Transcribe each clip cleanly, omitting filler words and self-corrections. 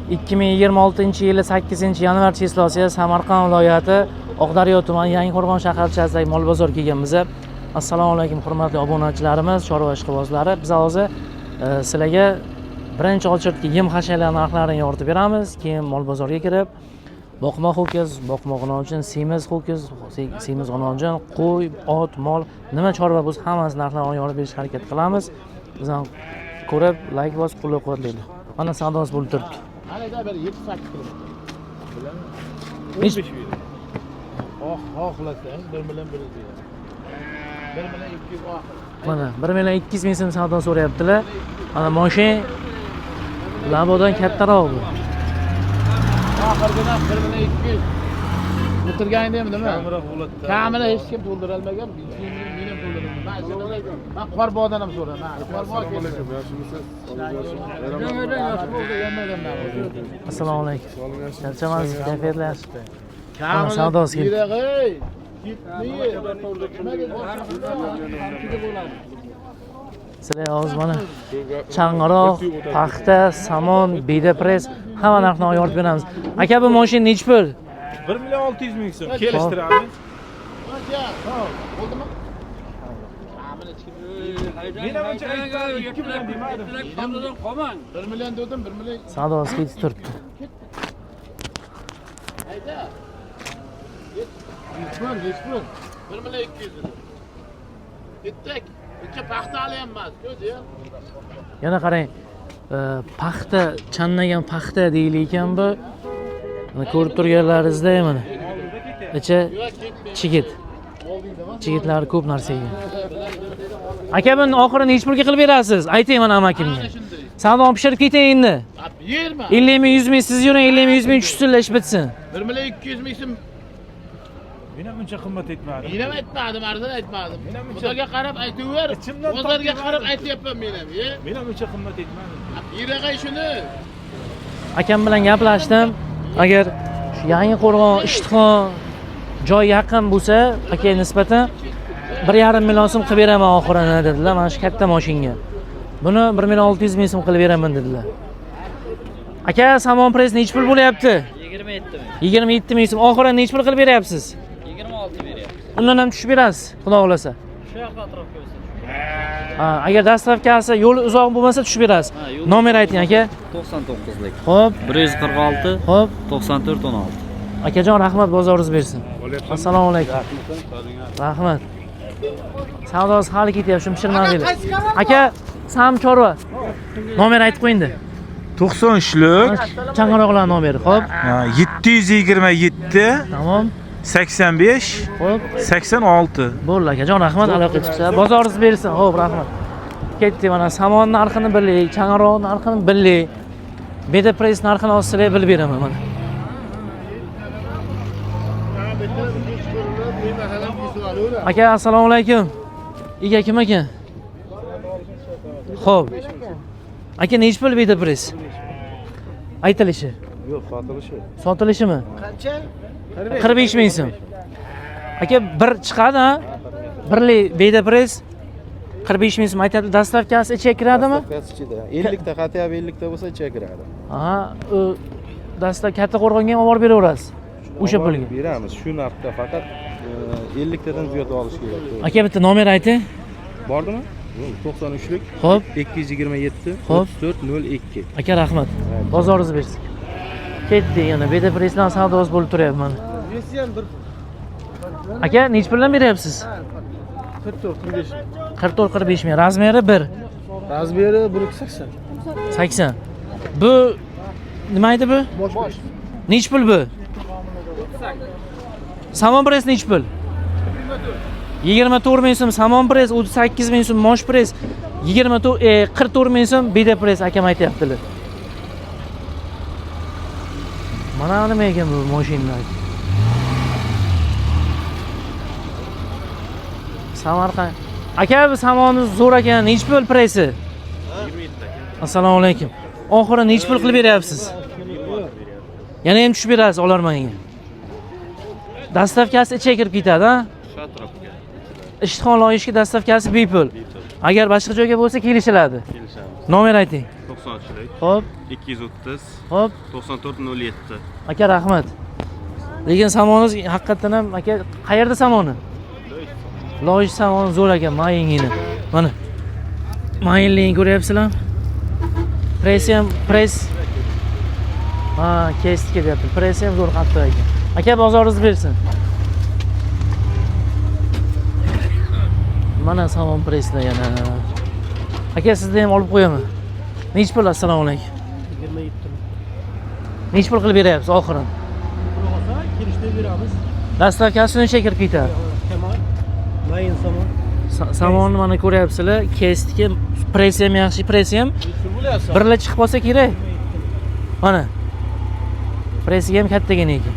2026-yili 8-yanvar chislosiga Samarqand viloyati Oqdaryo tumani Yangiqo'rg'on shaharchasidagi mol bozor kelganmiz. Assalomu alaykum hurmatli obunachilarimiz, chorva ishqibozlari. Biz hozir sizlarga birinchi ochirtga yem hashalar narxlarini yoritib beramiz. Keyin mol bozorga kirib, boqma ho'kiz, boqma g'unojin, semiz ho'kiz, semiz g'unojin, qo'y, ot, mol, nima chorva bo'lsa hammasi narxlarini yoritib berishga harakat qilamiz. Bizdan ko'rib, like bosib, qo'llab-quvvatlaylik. Mana savdosi bo'lib turibdi. Halida bir 7-8 kilo. Besh. Xohlasang 1 million 100 ming. 1 million 200 ming. Mana 1 million 200 ming so'm savdo so'rayaptilar. Mana mashina labodan kattaroq bu. Oxirgidan 1 million 200. O'tirgandingmi nima? Kamini hech kim to'ldira olmagan. Men ham to'ldiraman. Men Qorboqdan ham so'raman. Assalomu alaykum, yaxshimisiz? Assalomu alaykum. Charchamas, kayfiyatlar yaxshi. Kamini savdosi keldi. Sizlar hozir mana chang'aroq, paxta, samon, beda press hamma narxni yoritib beramiz. Aka, bu mashina nechi pul? 1 million 600 ming so'm kelishtiramiz. Bo'ldimi? Men ancha 2 million demadim. 1 million dedim, 1 million. Savdosi ketib turibdi. Hayda. Yetmon. 1 million 200 dedim. Ketdik. Bitta paxta olyapmiz, ko'zi. Yana qarang, paxta, channagan paxta deyilar ekan bu. Mana ko'rib turganlaringizda mana. Ichi chigit. Chigitlar ko'p narsaga. Aka, buni oxirini nechi pulga qilib berasiz? Ayting mana amakimga. Savdoni pishirib keting endi. Yerma. 50 ming, 100 ming siz yuring, 50 ming, 100 ming tushsin, ish bitsin. 1 million 200 ming so'm. Men ham uncha qimmat aytmadim. Men ham aytmadim, arzon aytmadim. Xudoga qarab aytaver. Bozorga qarab aytyapman men ham. Men ham uncha qimmat aytmadim. Yirag'ay shuni. Akam bilan gaplashdim. Agar shu Yangiqo'rg'on, Ishtixon joy yaqin bo'lsa, aka nisbatan 1,5 million so'm qilib beraman oxirini dedilar. Mana shu katta mashinaga. Buni 1 million 600 ming so'm qilib beraman dedilar. Aka, samon press nechi pul bo'lyapti? 27 ming. 27 ming so'm. Oxirini nechi pul qilib beryapsiz? 26 beryapti. Undan ham tushib berasiz, xudo xolasa. Shu yoqqa atrofga bo'lsa. Agar dastavkasi yo'li uzoq bo'lmasa tushib berasiz. Nomer ayting aka. 99lik. Xo'p, 146 xo'p. 94 16. Akajon, rahmat, bozoringiz bersin. Assalomu alaykum. Rahmat. Savdosi hali ketyapti, shuni pishirmadinglar. Aka, Sam chorva. Nomer aytib qo'ying-da. 93'lük Chang'aroqlar nomeri, xo'p? 727 Tamam. 85 Xo'p. 86. Bo'ldi akajon, rahmat, aloqa chiqsa. Bozoringiz bersin. Xo'p, rahmat. Ketdi, mana samon narxini birlik, chang'aroq narxini birlik. Beda press narxini sizlarga bilib beraman mana. Aka, assalomu alaykum. Ega kim ekan? Xo'p. Aka, nechi pul beda press? Aytilishi. Yo'q, sotilishi. Sotilishimi? Qancha? 45 ming so'm. Aka, bir chiqadi, ha? Birli beda press 45 ming so'm aytadi. Dastavkasi ichiga kiradimi? Dastavkasi ichida. 50 ta qatiya 50 ta bo'lsa ichiga kiradi. Aha, dastav katta qo'rg'onga ham olib beraverasiz. O'sha pulga. Beramiz. Shu narxda faqat 50 tadan ziyod olish kerak. Aka, bitta nomer ayting. Bordimi? 93'lük. Xo'p. 227 Xo'p. 3402. Aka, rahmat. Bozoringiz bersin. Ketdi yana beda pressdan savdosi bo'lib turyapti mana. Aka, nechi puldan beryapsiz? 44-45. 44-45 ming. Razmeri 1. Razmeri 180. 80. Bu nima edi bu? Bosh. Nechi pul bu? Samon press nechi pul? 24 ming so'm samon press, 38 ming so'm mosh press, 44 ming so'm beda press akam aytyaptilar. Mana nima ekan bu mashinalar? Samarqand. Aka, bu samoningiz zo'r ekan. Nechi pul pressi? 27 ta. Assalomu alaykum. Oxiri nechi pul qilib beryapsiz? Yana ham tushib berasiz olarmanga. Dastavkasi ichiga kirib ketadi, ha? Shu atrofga. Ishtixon loyishga dastavkasi bepul. Agar boshqa joyga bo'lsa kelishiladi. Kelishamiz. Nomer ayting. 90'lik. Xo'p, 230 xo'p. 9407. Aka rahmat. Lekin samoningiz haqiqatan ham aka qayerda samoni? Loyish samoni zo'r ekan, mayingini. Mana. Mayinligini ko'ryapsizlar? Press. Ha, kesib ketyapti. Press ham zo'r qattiq ekan. Aka bozoringiz bersin. Mana samon pressda yana. Aka sizni ham olib qo'yaman. Nech pul? Assalomu alaykum. 27 ta. Nech pul qilib beryapsiz oxirini? Bo'lsa, kirishda beramiz. Dastavkasini necha kirib ketadi? Kamol. Mayin somon. Samonni mana ko'ryapsizlar, kesdiki, press ham yaxshi, press ham birla chiqib qolsa kerak. Mana. Pressi ham kattagina ekan.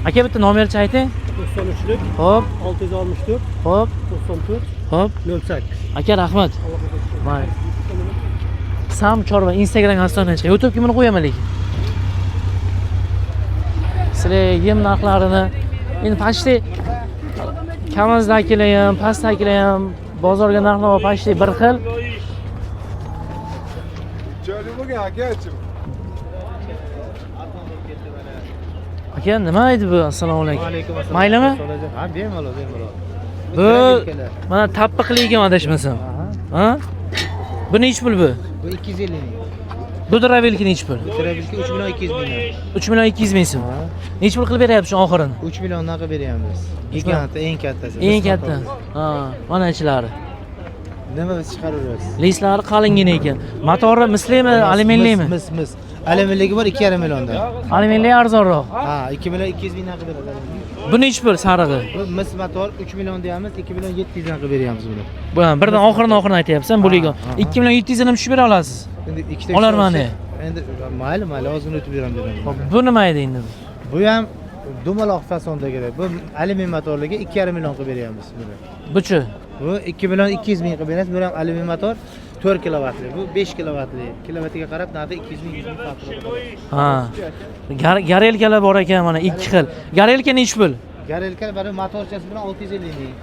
Aka bitta nomerchi ayting. 93lik. Xo'p, 664. xo'p, 94. xo'p. 08. Aka rahmat. May. Sam Chorva Instagram hisoblanchi. YouTube'ga buni qo'yaman lekin. Sizlar yem narxlarini endi почти kamazdagilar ham, pastdagilar ham bozorga narxlar почти bir xil. Aka nima edi bu? Assalomu alaykum. Maylimi? Ha, bemalol. Bu mana tappiqligiga adashmasam. Ha? Bu nech pul bu? Bu 250 ming. Bu dravelki nech pul? Travelki 3 million 200 ming. 3 million 200 ming so'm. Nech pul qilib beryapsiz oxirini? 3 milliondan qilib beryapmiz. Eng kattasi. Eng katta. Ha, mana ichlari. Nima biz chiqaraveramiz? Lislari qalingina ekan. Motori mislimi, alyuminlimi? Mis. Alyuminligi bor 2,5 milliondan. Alyuminli arzonroq. Ha, 2 million 200 mingdan qilib beramiz. Bu nech pul sarig'i? Bu mis motor 3 million deyamiz, 2 million 700 dan qilib beryapmiz buni. Bu ham birdan oxirini aytyapsan, buliga. 2 million 700 dan tushib bera olasiz. Endi ikkita Olarman. Endi mayli, ozgina o'tib beraman dedim. Bu nima edi endi? Bu ham dumaloq fasondagi. Bu alyumin motorligi 2,5 million qilib beryapmiz buni. Buchi? Bu 2 million 200 ming qilib beramiz. Bu ham alyumin motor 4 kilovatli. Bu 5 kilovatli. Kilovatiga qarab narxi 200 ming 100 ming farqi bor. Ha. Garelkalar bor ekan mana ikki xil. Garelka nech pul? Garelka bari motorchasi bilan 650 ming.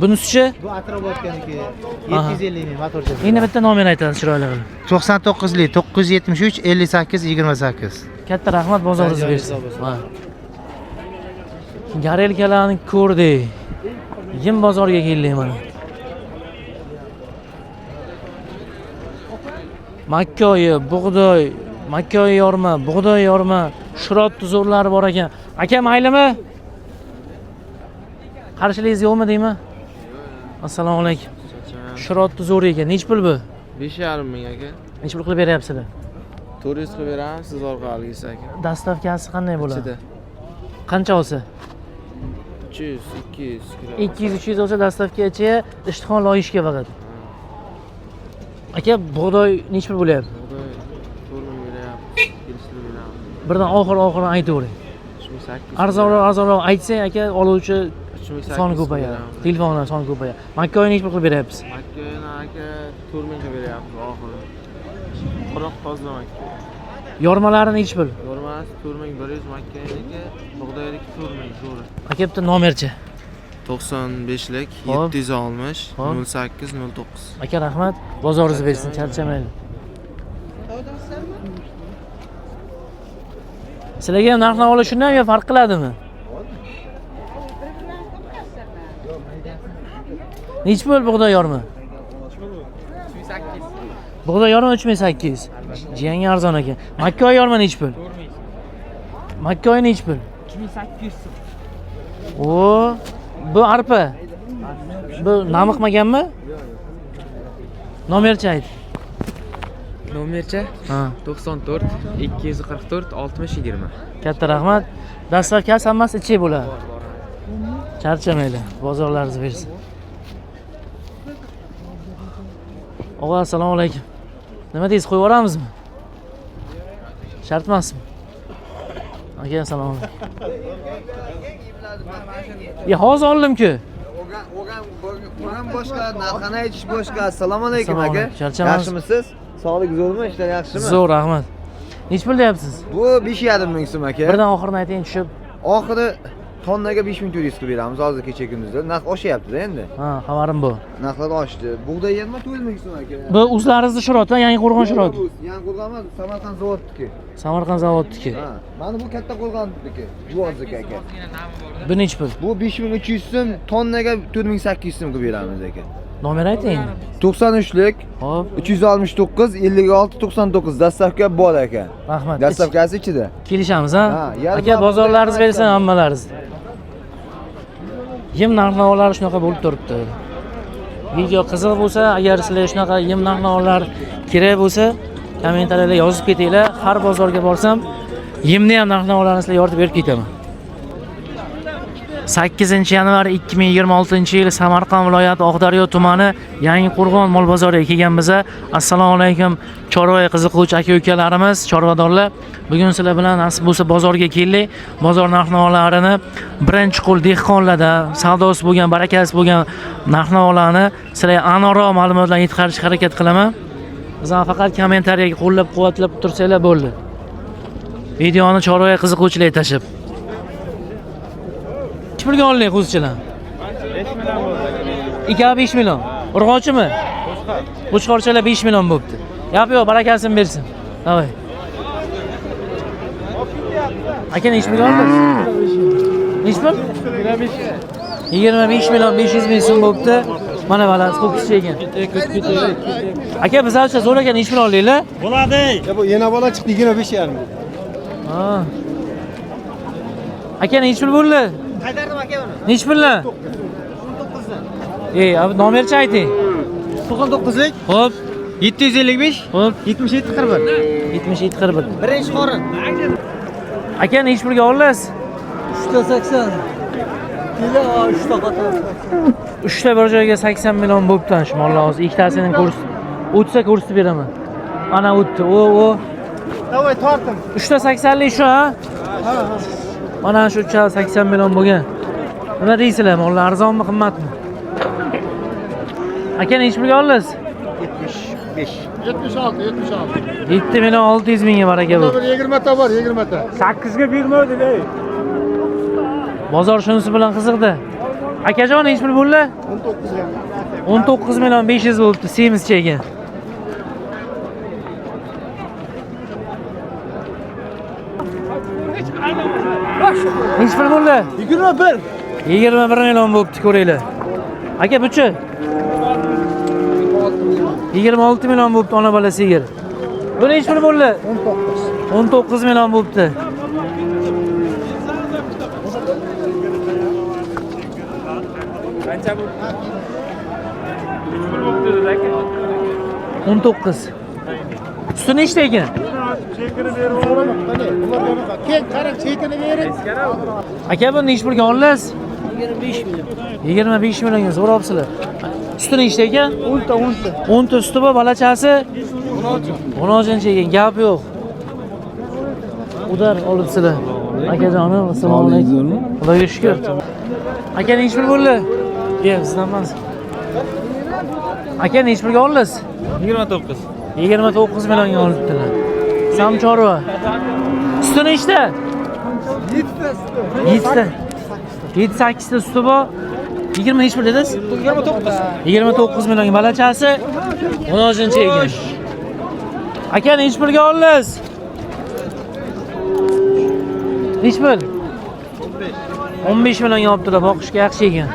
Bunisichi? Bu atrobotganiki 750 ming motorchasi. Endi bitta nomer aytasiz chiroyli qilib. 99lik 973 58 28. Katta rahmat, bozoringiz Joyingiz bersin. bo'lsin. Ha. Garelkalarni ko'rdik. Yim bozorga keldik mana. Makkoyi, bug'doy, makkoyi yorma, bug'doy yorma, shirot tuzurlari bor ekan. Aka maylimi? Qarshiligingiz yo'qmi deymi? Assalomu alaykum. Shirot tuzuri ekan. Nech pul bu? 5,5 ming aka. Nech pul qilib beryapsizlar? Turist qilib beramiz, siz orqaligisiz aka. Dastavkasi qanday bo'ladi? Ichida Qancha olsa? 300, 200 kilo. 200-300 olsa dastavkachi ishtixon loyishga faqat. Aka, bug'doy nech pul bo'lyapti? Bug'doy 4 ming beryapmiz, kelishtirib beramiz. Birdan oxiri aytavering. 3800. Arzonroq aytsang, aka, oluvchi 3800 soni ko'payadi. Telefonlar soni ko'payadi. Makkoy nech pul qilib beryapsiz? Makkoyini aka 4 ming qilib beryapmiz oxiri. Quruq toza makkoy. Yormalari nech pul? Normasi 4100 makkoyniki, bug'doyniki 4 ming zo'ri. Aka, bitta nomerchi. 95lik Hop. 760 Hop. 08 09. Aka rahmat, bozoringiz bersin, charchamaylik. Sizlarga ham narx-navo shundan ham farq qiladimi? Nech pul bug'doy yorma? 3800. Bug'doy yorma 3800. Jiyanga arzon ekan. Makkoy yorma nech pul? 4000. Makkoy nech pul? 2800 so'm. O, bu arpa. Bu namiqmaganmi? Nomerchi ayt. Nomercha Ha. 94 244 60 20. Katta rahmat. Dastavkasi hammasi ichik bo'ladi. Charchamaylar, bozorlaringiz bersin. Og'a, assalomu alaykum. Nima deysiz, qo'yib yuboramizmi? Shart emasmi? Aka, assalomu alaykum. Ya, hozir oldim-ku. O'g'an boshqa, narxini aytish boshqa. Assalomu alaykum Assalomu aka. alaykum. Charchamasiz? Yaxshimisiz? Sog'lik zo'rmi? Ishlar yaxshimi? Zo'r, rahmat. Nech pul deyapsiz? Bu 5,5 ming so'm aka. Birdan oxirini ayting tushib. Oxiri tonnaga 5400 qilib beramiz hozir kecha kunduzda. Narx oshyapti-da endi. Ha, xabarim bu. Narxlar oshdi. Bug'doy yermi 4 ming so'm aka. Bu o'zlaringizni shirot, Yangi Qo'rg'on shirot. Yangi Qo'rg'on emas, Samarqand zavodniki. Samarqand zavodniki. Ha, mana bu katta Qo'rg'onniki, Juvozlik aka. Bu nechi pul? Bu 5300 so'm, tonnaga 4800 so'm qilib beramiz aka. Nomer ayting. 93lik Hop, 369 56 99 dastavka bor aka. rahmat. Dastavkasi ichida. Kelishamiz ha? Ha, yarim Aka, bozorlaringiz bersa hammalaringiz. Yem narx-navolar shunaqa bo'lib turibdi. Video qiziq bo'lsa, agar sizlar shunaqa yem narx-navolar kerak bo'lsa, kommentariyada yozib ketinglar. Har bozorga borsam, yemni ham narx-navolarini sizlarga yoritib berib ketaman. 8 yanvar 2026 yil Samarqand viloyati Oqdaryo tumani Yangi Qo'rg'on mol bozoriga kelganmiz. Assalomu alaykum chorva qiziquvchi aka-ukalarimiz, chorvadorlar. Bugun sizlar bilan nasib bo'lsa bozorga keldik. Bozor narx-navolarini birinchi qo'l dehqonlarda savdosi bo'lgan, barakasi bo'lgan narx-navolarni sizlarga aniqroq ma'lumotlar yetkazishga harakat qilaman. Bizdan faqat kommentariyaga qo'llab-quvvatlab tursanglar bo'ldi. Videoni chorva qiziquvchilarga tashib. Necha pulga olinay qo'zichilar? 5 million. Urg'ochimi? Qo'chqorchalar 5 million bo'pti. Yo'q, barakasini bersin. Davay. Aka necha pulga oldingiz? Necha pul? 25 million 500 ming so'm bo'pti. Mana balans qo'kischi ekan. Aka, bizlarcha zo'r ekan, necha pul oldinglar? Bo'ladi. Bu yana bola chiqdi 25 yarim. Ha. Aka necha pul bo'ldi? Qaytardim aka buni. Necha pullar? 19 dan. Abi nomerchi ayting. 99lik. Xo'p, 755 xo'p, 77 41. 77 41. Birinchi qorin. Aka necha pulga oldingiz? 380. Kilo 3 ta qator. 3 ta bir joyga 80 million bo'pti shu mollar hozir. Ikkitasining kursi o'tsa ko'rsatib beraman. Ana o'tdi. O. Davay tortim. 3 ta 80 lik shu, ha? Ha. Mana shu 80 million bo'lgan. Nima deysizlar? Mollar arzonmi, qimmatmi? Aka necha pulga oldingiz? 76. 7 million 600 mingga baraka bu. 20 ta bor, 20 ta. 8 ga bermadi, ey. Bozor shunisi bilan qiziqdi. Akajon necha pul bo'ldi? 19 ga. 19 million 500 bo'libdi, semizcha ekan. Necha pul bo'ldi? 21. 21 million bo'libdi, ko'ringlar. Aka buchi? 26 million bo'libdi ona bola sigir. Bu necha pul bo'ldi? 19 million bo'libdi. Qancha bo'ldi? 19. Suti nechta ekan? Keyin qarang, chekini bering. Aka bu necha pulga oldingiz? 25 million. 25 millionga zo'r olibsizlar. Suti nechta ekan? 10 ta suti bor, balachasi 16 ekan, gap yo'q. Udar olibsizlar. Akajonim, assalomu alaykum. Xudoga shukr. Aka necha pul bo'ldi? Yo'q, sizdan emas. Aka necha pulga oldingiz? 29. 29 millionga olibdilar. Sam chorva. Suti nechta? 7 ta. 7-8 ta suti bor. 20 necha pul dedingiz? 29 millionga balachasi 16 ekan. Aka necha pulga oldingiz? Necha pul? 15 millionga olibdilar, boqishga yaxshi ekan.